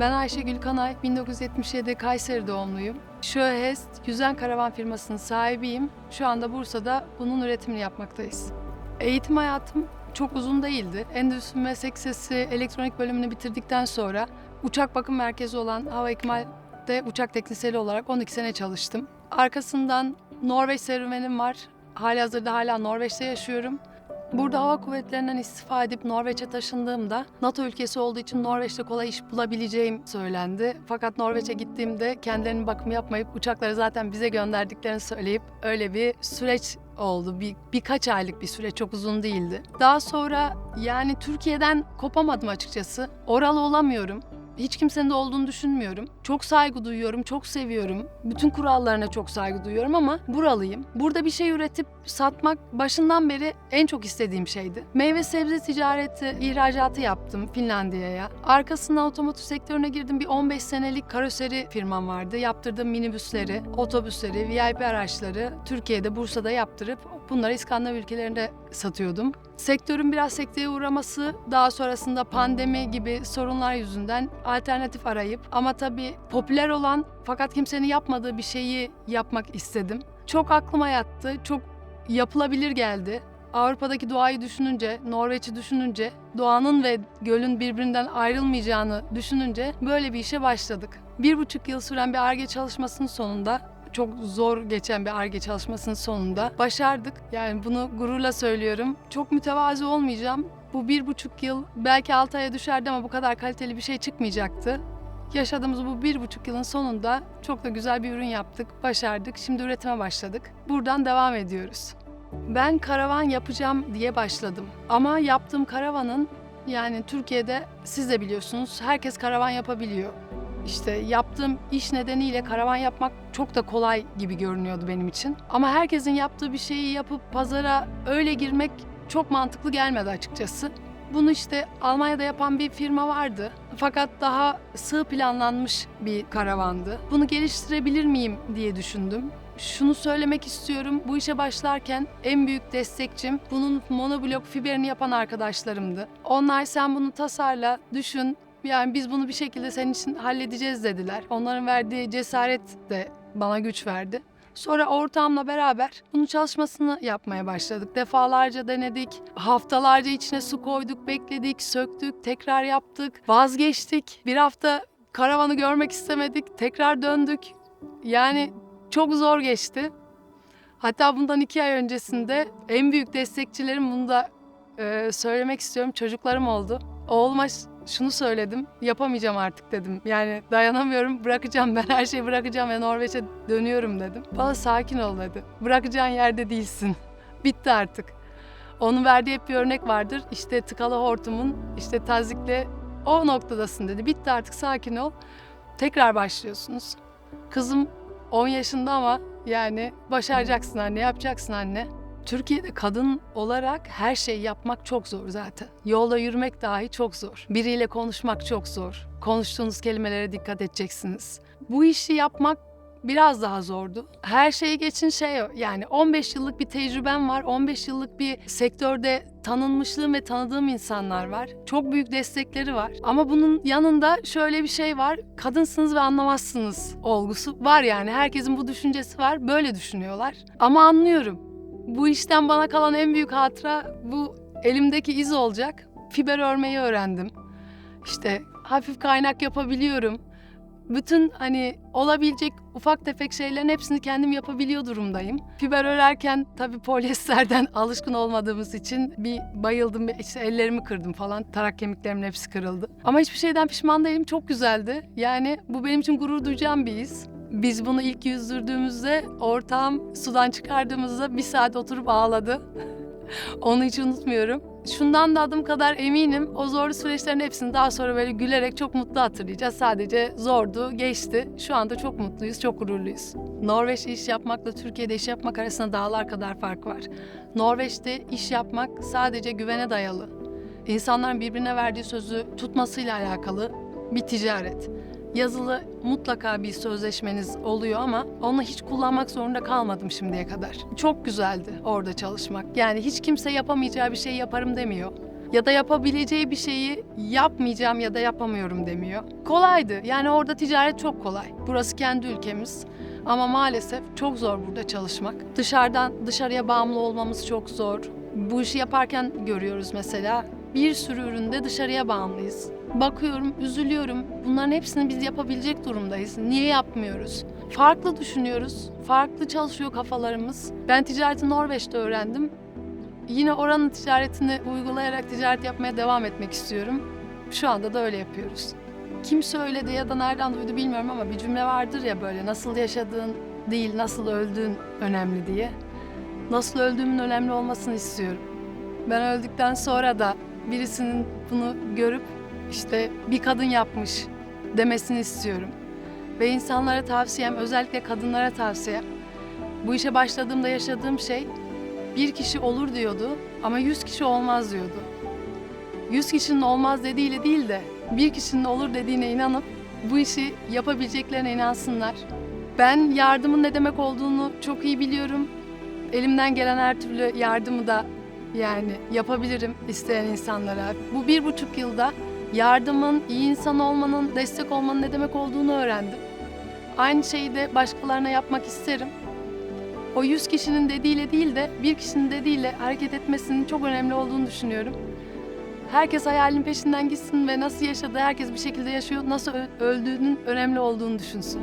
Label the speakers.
Speaker 1: Ben Ayşegül Kanay, 1977 Kayseri doğumluyum. Şöhest, yüzen karavan firmasının sahibiyim. Şu anda Bursa'da bunun üretimini yapmaktayız. Eğitim hayatım çok uzun değildi. Endüstri Meslek Lisesi elektronik bölümünü bitirdikten sonra uçak bakım merkezi olan Hava İkmal'de uçak teknisyeni olarak 12 sene çalıştım. Arkasından Norveç serüvenim var. Halihazırda hala Norveç'te yaşıyorum. Burada hava kuvvetlerinden istifa edip Norveç'e taşındığımda NATO ülkesi olduğu için Norveç'te kolay iş bulabileceğim söylendi. Fakat Norveç'e gittiğimde kendilerinin bakımı yapmayıp uçakları zaten bize gönderdiklerini söyleyip öyle bir süreç oldu. Birkaç aylık bir süreç, çok uzun değildi. Daha sonra yani Türkiye'den kopamadım açıkçası. Oralı olamıyorum. Hiç kimsenin de olduğunu düşünmüyorum. Çok saygı duyuyorum, çok seviyorum. Bütün kurallarına çok saygı duyuyorum ama buralıyım. Burada bir şey üretip satmak başından beri en çok istediğim şeydi. Meyve sebze ticareti, ihracatı yaptım Finlandiya'ya. Arkasından otomotiv sektörüne girdim. Bir 15 senelik karoseri firmam vardı. Yaptırdığım minibüsleri, otobüsleri, VIP araçları Türkiye'de, Bursa'da yaptırıp bunları İskandinav ülkelerinde satıyordum. Sektörün biraz sekteye uğraması, daha sonrasında pandemi gibi sorunlar yüzünden alternatif arayıp ama tabii popüler olan fakat kimsenin yapmadığı bir şeyi yapmak istedim. Çok aklıma yattı, çok yapılabilir geldi. Avrupa'daki doğayı düşününce, Norveç'i düşününce, doğanın ve gölün birbirinden ayrılmayacağını düşününce böyle bir işe başladık. 1,5 yıl süren bir Ar-Ge çalışmasının sonunda, çok zor geçen bir Ar-Ge çalışmasının sonunda başardık. Yani bunu gururla söylüyorum. Çok mütevazı olmayacağım. Bu 1,5 yıl belki 6 aya düşerdi ama bu kadar kaliteli bir şey çıkmayacaktı. Yaşadığımız bu 1,5 yılın sonunda çok da güzel bir ürün yaptık, başardık. Şimdi üretime başladık. Buradan devam ediyoruz. Ben karavan yapacağım diye başladım. Ama yaptığım karavanın, yani Türkiye'de siz de biliyorsunuz, herkes karavan yapabiliyor. İşte yaptığım iş nedeniyle karavan yapmak çok da kolay gibi görünüyordu benim için. Ama herkesin yaptığı bir şeyi yapıp pazara öyle girmek çok mantıklı gelmedi açıkçası. Bunu işte Almanya'da yapan bir firma vardı. Fakat daha sığ planlanmış bir karavandı. Bunu geliştirebilir miyim diye düşündüm. Şunu söylemek istiyorum, bu işe başlarken en büyük destekçim bunun monoblok fiberini yapan arkadaşlarımdı. Onlar sen bunu tasarla, düşün, yani biz bunu bir şekilde senin için halledeceğiz dediler. Onların verdiği cesaret de bana güç verdi. Sonra ortağımla beraber bunun çalışmasını yapmaya başladık. Defalarca denedik, haftalarca içine su koyduk, bekledik, söktük, tekrar yaptık, vazgeçtik. Bir hafta karavanı görmek istemedik, tekrar döndük. Yani çok zor geçti. Hatta bundan 2 ay öncesinde en büyük destekçilerim, bunu da söylemek istiyorum, çocuklarım oldu. Oğluma şunu söyledim, yapamayacağım artık dedim. Yani dayanamıyorum, bırakacağım, ben her şeyi bırakacağım ve Norveç'e dönüyorum dedim. Bana sakin ol dedi. Bırakacağın yerde değilsin. Bitti artık. Onun verdiği hep bir örnek vardır. İşte tıkalı hortumun, işte tazikle o noktadasın dedi. Bitti artık, sakin ol. Tekrar başlıyorsunuz. Kızım 10 yaşında ama yani başaracaksın anne, yapacaksın anne. Türkiye'de kadın olarak her şeyi yapmak çok zor zaten. Yolda yürümek dahi çok zor. Biriyle konuşmak çok zor. Konuştuğunuz kelimelere dikkat edeceksiniz. Bu işi yapmak biraz daha zordu. Her şeyi geçin yani 15 yıllık bir tecrübem var. 15 yıllık bir sektörde tanınmışlığım ve tanıdığım insanlar var. Çok büyük destekleri var. Ama bunun yanında şöyle bir şey var. Kadınsınız ve anlamazsınız olgusu var yani. Herkesin bu düşüncesi var. Böyle düşünüyorlar. Ama anlıyorum. Bu işten bana kalan en büyük hatıra bu elimdeki iz olacak. Fiber örmeyi öğrendim. İşte hafif kaynak yapabiliyorum. Bütün olabilecek ufak tefek şeylerin hepsini kendim yapabiliyor durumdayım. Fiber örerken tabii polyesterden alışkın olmadığımız için bir bayıldım, işte ellerimi kırdım falan. Tarak kemiklerimin hepsi kırıldı. Ama hiçbir şeyden pişman değilim, çok güzeldi. Yani bu benim için gurur duyacağım bir his. Biz bunu ilk yüzdürdüğümüzde, ortağım sudan çıkardığımızda 1 saat oturup ağladı. Onu hiç unutmuyorum. Şundan da adım kadar eminim, o zorlu süreçlerin hepsini daha sonra böyle gülerek çok mutlu hatırlayacağız. Sadece zordu, geçti. Şu anda çok mutluyuz, çok gururluyuz. Norveç'te iş yapmakla Türkiye'de iş yapmak arasında dağlar kadar fark var. Norveç'te iş yapmak sadece güvene dayalı. İnsanların birbirine verdiği sözü tutmasıyla alakalı bir ticaret. Yazılı mutlaka bir sözleşmeniz oluyor ama onu hiç kullanmak zorunda kalmadım şimdiye kadar. Çok güzeldi orada çalışmak. Yani hiç kimse yapamayacağı bir şey yaparım demiyor. Ya da yapabileceği bir şeyi yapmayacağım ya da yapamıyorum demiyor. Kolaydı. Yani orada ticaret çok kolay. Burası kendi ülkemiz. Ama maalesef çok zor burada çalışmak. Dışarıdan dışarıya bağımlı olmamız çok zor. Bu işi yaparken görüyoruz mesela. Bir sürü üründe dışarıya bağımlıyız. Bakıyorum, üzülüyorum. Bunların hepsini biz yapabilecek durumdayız. Niye yapmıyoruz? Farklı düşünüyoruz. Farklı çalışıyor kafalarımız. Ben ticareti Norveç'te öğrendim. Yine oranın ticaretini uygulayarak ticaret yapmaya devam etmek istiyorum. Şu anda da öyle yapıyoruz. Kim söyledi ya da nereden duydu bilmiyorum ama bir cümle vardır ya böyle nasıl yaşadığın değil nasıl öldüğün önemli diye. Nasıl öldüğümün önemli olmasını istiyorum. Ben öldükten sonra da birisinin bunu görüp işte bir kadın yapmış demesini istiyorum. Ve insanlara tavsiyem, özellikle kadınlara tavsiyem, bu işe başladığımda yaşadığım şey bir kişi olur diyordu ama 100 kişi olmaz diyordu. 100 kişinin olmaz dediğiyle değil de bir kişinin olur dediğine inanıp bu işi yapabileceklerine inansınlar. Ben yardımın ne demek olduğunu çok iyi biliyorum. Elimden gelen her türlü yardımı da yani yapabilirim isteyen insanlara. Bu 1,5 yılda yardımın, iyi insan olmanın, destek olmanın ne demek olduğunu öğrendim. Aynı şeyi de başkalarına yapmak isterim. O 100 kişinin dediğiyle değil de bir kişinin dediğiyle hareket etmesinin çok önemli olduğunu düşünüyorum. Herkes hayalinin peşinden gitsin ve nasıl yaşadığı herkes bir şekilde yaşıyor, nasıl öldüğünün önemli olduğunu düşünsün.